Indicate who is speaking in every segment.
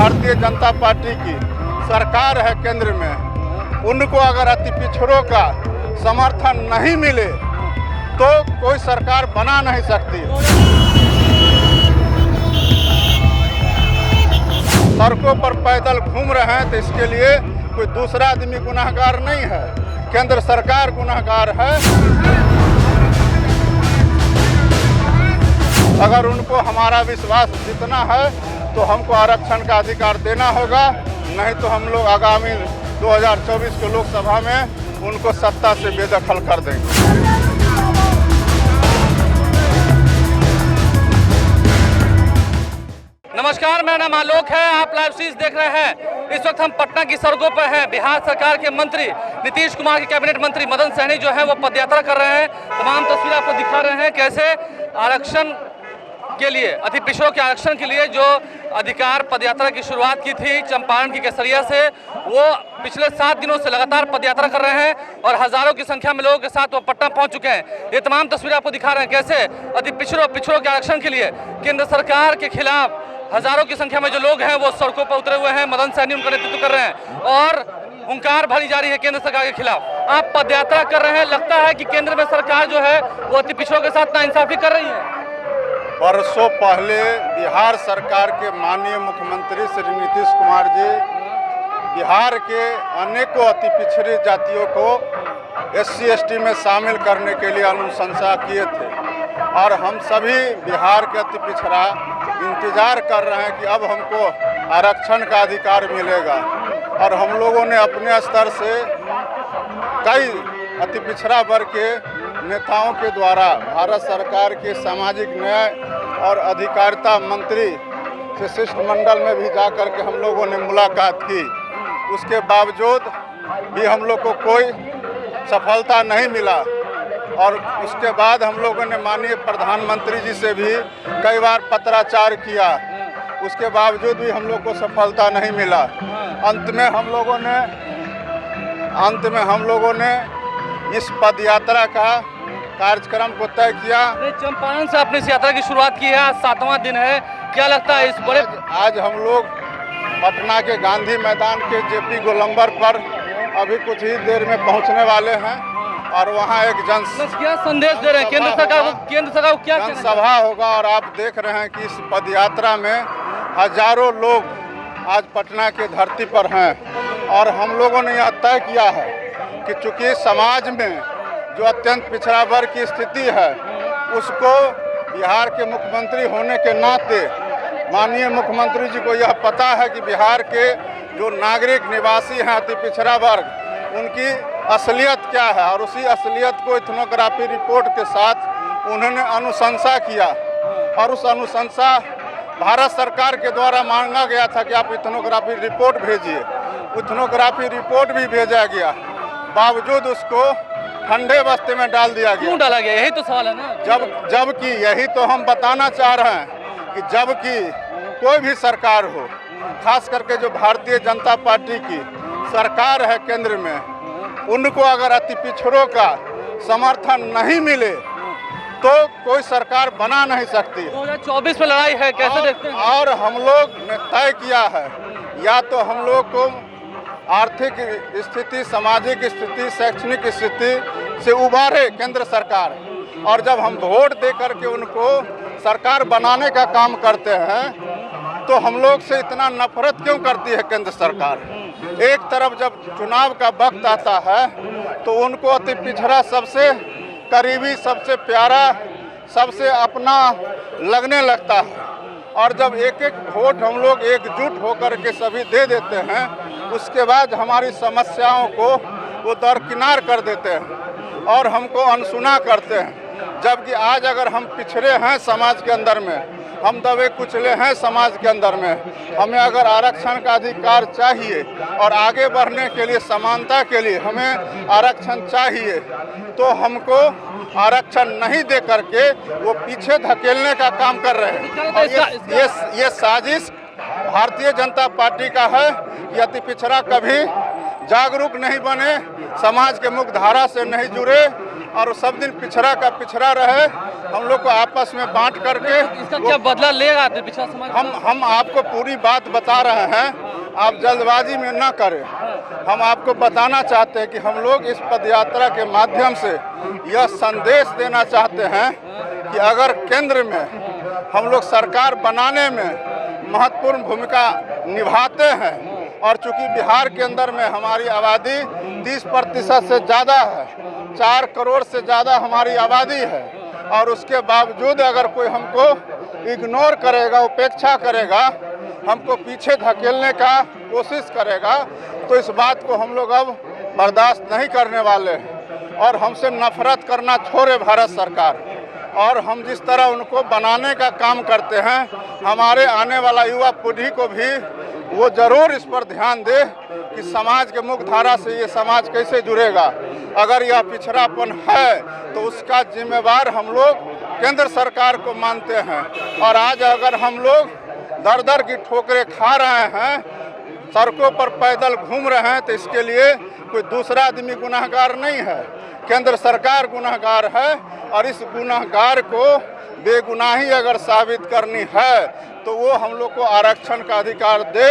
Speaker 1: Bharatiya Janata party की सरकार है केंद्र में, उनको अगर अति पिछड़ों का समर्थन नहीं मिले तो कोई सरकार बना नहीं सकती। सड़कों पर पैदल घूम रहे हैं तो इसके लिए कोई दूसरा आदमी गुनाहगार नहीं है, केंद्र सरकार गुनाहगार है। अगर उनको हमारा विश्वास जीतना है तो हमको आरक्षण का अधिकार देना होगा, नहीं तो हम लोग आगामी 2024 के लोकसभा में उनको सत्ता से बेदखल कर देंगे।
Speaker 2: नमस्कार, मेरा नाम आलोक है। आप लाइव सीरीज देख रहे हैं। इस वक्त हम पटना की सड़कों पर हैं। बिहार सरकार के मंत्री नीतीश कुमार के कैबिनेट मंत्री मदन सहनी जो है वो पदयात्रा कर रहे हैं। तमाम तस्वीर आपको दिखा रहे हैं कैसे आरक्षण के लिए, अति पिछड़ों के आरक्षण के लिए जो अधिकार पदयात्रा की शुरुआत की थी चंपारण की केसरिया से, वो पिछले 7 दिनों से लगातार पदयात्रा कर रहे हैं और हजारों की संख्या में लोगों के साथ वो पटना पहुंच चुके हैं। ये तमाम तस्वीरें आपको दिखा रहे हैं कैसे अति पिछड़ों के आरक्षण के लिए केंद्र सरकार के खिलाफ हजारों की संख्या में जो लोग हैं वो सड़कों पर उतरे हुए हैं। मदन सहनी उनका नेतृत्व कर रहे हैं और हुंकार भरी जा रही है केंद्र सरकार के खिलाफ। आप पदयात्रा कर रहे हैं, लगता है कि केंद्र में सरकार जो है वो अति पिछड़ों के साथ नाइंसाफी कर रही है।
Speaker 1: वर्षों पहले बिहार सरकार के माननीय मुख्यमंत्री श्री नीतीश कुमार जी बिहार के अनेकों अति पिछड़ी जातियों को SC ST में शामिल करने के लिए अनुशंसा किए थे और हम सभी बिहार के अति पिछड़ा इंतजार कर रहे हैं कि अब हमको आरक्षण का अधिकार मिलेगा। और हम लोगों ने अपने स्तर से कई अति पिछड़ा वर्ग के नेताओं के द्वारा भारत सरकार के सामाजिक न्याय और अधिकारिता मंत्री से शिष्टमंडल में भी जाकर के हम लोगों ने मुलाकात की। उसके बावजूद भी हम लोग को कोई सफलता नहीं मिला और उसके बाद हम लोगों ने माननीय प्रधानमंत्री जी से भी कई बार पत्राचार किया, उसके बावजूद भी हम लोग को सफलता नहीं मिला। अंत में हम लोगों ने इस पदयात्रा का कार्यक्रम को तय किया।
Speaker 2: चंपारण से अपनी इस यात्रा की शुरुआत की है, आज 7वां दिन है। क्या लगता है इस बड़े
Speaker 1: आज हम लोग पटना के गांधी मैदान के JP गोलंबर पर अभी कुछ ही देर में पहुंचने वाले हैं और वहां एक
Speaker 2: क्या संदेश दे रहे हैं केंद्र सरकार को क्या
Speaker 1: जनसभा होगा। और आप देख रहे हैं कि इस पदयात्रा में हजारों लोग आज पटना के धरती पर हैं और हम लोगों ने यह तय किया है कि चूंकि समाज में जो अत्यंत पिछड़ा वर्ग की स्थिति है उसको बिहार के मुख्यमंत्री होने के नाते माननीय मुख्यमंत्री जी को यह पता है कि बिहार के जो नागरिक निवासी हैं अति पिछड़ा वर्ग, उनकी असलियत क्या है और उसी असलियत को इथनोग्राफी रिपोर्ट के साथ उन्होंने अनुशंसा किया और उस अनुशंसा भारत सरकार के द्वारा मांगा गया था कि आप इथनोग्राफी रिपोर्ट भेजिए। इथनोग्राफी रिपोर्ट भी भेजा गया, बावजूद उसको ठंडे बस्ते में डाल दिया गया।
Speaker 2: क्यों डाला गया, यही तो सवाल है ना।
Speaker 1: जबकि यही तो हम बताना चाह रहे हैं कि जबकि कोई भी सरकार हो, खास करके जो भारतीय जनता पार्टी की सरकार है केंद्र में, उनको अगर अति पिछड़ों का समर्थन नहीं मिले तो कोई सरकार बना नहीं सकती।
Speaker 2: 2024 में लड़ाई है, कैसे देखते हैं?
Speaker 1: और हम लोग ने तय किया है या तो हम लोग को आर्थिक स्थिति, सामाजिक स्थिति, शैक्षणिक स्थिति से उबारे केंद्र सरकार, और जब हम वोट दे करके उनको सरकार बनाने का काम करते हैं तो हम लोग से इतना नफरत क्यों करती है केंद्र सरकार। एक तरफ जब चुनाव का वक्त आता है तो उनको अति पिछड़ा सबसे करीबी, सबसे प्यारा, सबसे अपना लगने लगता है और जब एक एक वोट हम लोग एकजुट होकर के सभी दे देते हैं उसके बाद हमारी समस्याओं को वो दरकिनार कर देते हैं और हमको अनसुना करते हैं। जबकि आज अगर हम पिछड़े हैं समाज के अंदर में, हम दबे कुचले हैं समाज के अंदर में, हमें अगर आरक्षण का अधिकार चाहिए और आगे बढ़ने के लिए, समानता के लिए हमें आरक्षण चाहिए, तो हमको आरक्षण नहीं दे करके वो पीछे धकेलने का काम कर रहे हैं। और ये साजिश भारतीय जनता पार्टी का है कि अति पिछड़ा कभी जागरूक नहीं बने, समाज के मुख्य धारा से नहीं जुड़े और सब दिन पिछड़ा का पिछड़ा रहे, हम लोग को आपस में बांट करके
Speaker 2: इसका क्या बदला लेगा पिछड़ा समाज?
Speaker 1: हम आपको पूरी बात बता रहे हैं, आप जल्दबाजी में ना करें। हम आपको बताना चाहते हैं कि हम लोग इस पदयात्रा के माध्यम से यह संदेश देना चाहते हैं कि अगर केंद्र में हम लोग सरकार बनाने में महत्वपूर्ण भूमिका निभाते हैं और चूंकि बिहार के अंदर में हमारी आबादी 30% से ज़्यादा है, 4 करोड़ से ज़्यादा हमारी आबादी है, और उसके बावजूद अगर कोई हमको इग्नोर करेगा, उपेक्षा करेगा, हमको पीछे धकेलने का कोशिश करेगा, तो इस बात को हम लोग अब बर्दाश्त नहीं करने वाले हैं और हमसे नफरत करना छोड़े भारत सरकार। और हम जिस तरह उनको बनाने का काम करते हैं, हमारे आने वाला युवा पीढ़ी को भी वो ज़रूर इस पर ध्यान दे कि समाज के मुख्य धारा से ये समाज कैसे जुड़ेगा। अगर यह पिछड़ापन है तो उसका जिम्मेवार हम लोग केंद्र सरकार को मानते हैं। और आज अगर हम लोग दर दर की ठोकरें खा रहे हैं, सड़कों पर पैदल घूम रहे हैं, तो इसके लिए कोई दूसरा आदमी गुनहगार नहीं है, केंद्र सरकार गुनहगार है। और इस गुनहगार को बेगुनाही अगर साबित करनी है तो वो हम लोग को आरक्षण का अधिकार दे,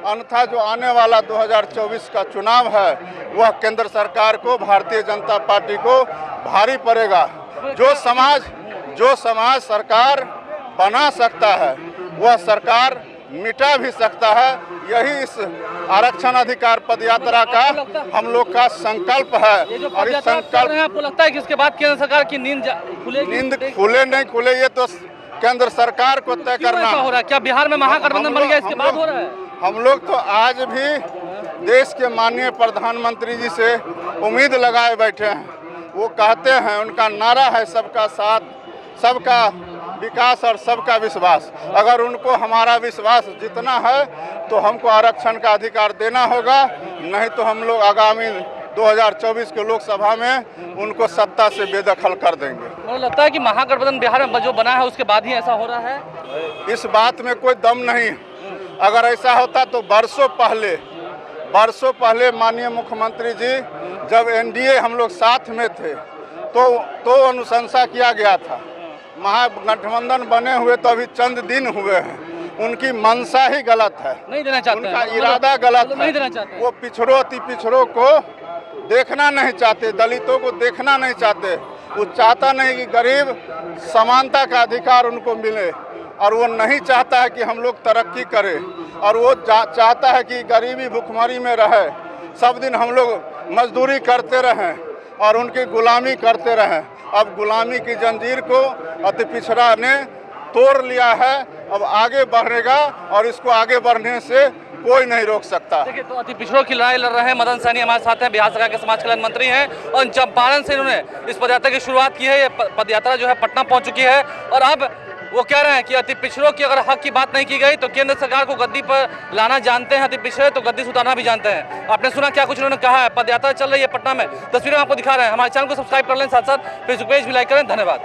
Speaker 1: अन्यथा जो आने वाला 2024 का चुनाव है वह केंद्र सरकार को, भारतीय जनता पार्टी को भारी पड़ेगा। जो समाज सरकार बना सकता है वह सरकार मिटा भी सकता है। यही इस आरक्षण अधिकार पदयात्रा का हम लोग का संकल्प है। और इस संकल्प,
Speaker 2: आपको लगता है कि इसके बाद केंद्र सरकार की नींद
Speaker 1: खुले नहीं खुले ये तो केंद्र सरकार को तय करना
Speaker 2: हो रहा है। क्या बिहार में महागठबंधन बन गया इसके बाद हो रहा है?
Speaker 1: हम लोग तो आज भी देश के माननीय प्रधानमंत्री जी से उम्मीद लगाए बैठे हैं। वो कहते हैं, उनका नारा है सबका साथ, सबका विकास और सबका विश्वास। अगर उनको हमारा विश्वास जितना है तो हमको आरक्षण का अधिकार देना होगा, नहीं तो हम लोग आगामी 2024 के लोकसभा में उनको सत्ता से बेदखल कर देंगे।
Speaker 2: मुझे लगता है कि महागठबंधन बिहार में जो बना है उसके बाद ही ऐसा हो रहा है।
Speaker 1: इस बात में कोई दम नहीं। अगर ऐसा होता तो बरसों पहले माननीय मुख्यमंत्री जी जब एनडीए हम लोग साथ में थे तो अनुशंसा किया गया था। महागठबंधन बने हुए तो अभी चंद दिन हुए हैं, उनकी मंशा ही गलत है,
Speaker 2: नहीं देना चाहते,
Speaker 1: उनका इरादा गलत है।
Speaker 2: नहीं देना चाहते।
Speaker 1: वो अति पिछड़ों को देखना नहीं चाहते, दलितों को देखना नहीं चाहते। वो चाहता नहीं कि गरीब समानता का अधिकार उनको मिले, और वो नहीं चाहता है कि हम लोग तरक्की करें, और वो चाहता है कि गरीबी भुखमरी में रहे, सब दिन हम लोग मजदूरी करते रहें और उनकी गुलामी करते रहें। अब गुलामी की जंजीर को अति पिछड़ा ने तोड़ लिया है, अब आगे बढ़ेगा और इसको आगे बढ़ने से कोई नहीं रोक सकता।
Speaker 2: देखिए, तो अति पिछड़ों की लड़ाई लड़ रहे हैं मदन सहनी हमारे साथ हैं, बिहार सरकार के समाज कल्याण मंत्री हैं, और चंपारण से इन्होंने इस पदयात्रा की शुरुआत की है। ये पदयात्रा जो है पटना पहुंच चुकी है, और अब वो कह रहे हैं कि अति पिछड़ों की अगर हक की बात नहीं की गई तो केंद्र सरकार को गद्दी पर लाना जानते हैं, अति पिछड़े तो गद्दी से उतारना भी जानते हैं। आपने सुना क्या कुछ उन्होंने कहा है। पदयात्रा चल रही है पटना में, तस्वीरें आपको दिखा रहे हैं। हमारे चैनल को सब्सक्राइब कर लें, साथ साथ फेसबुक पेज भी लाइक करें। धन्यवाद।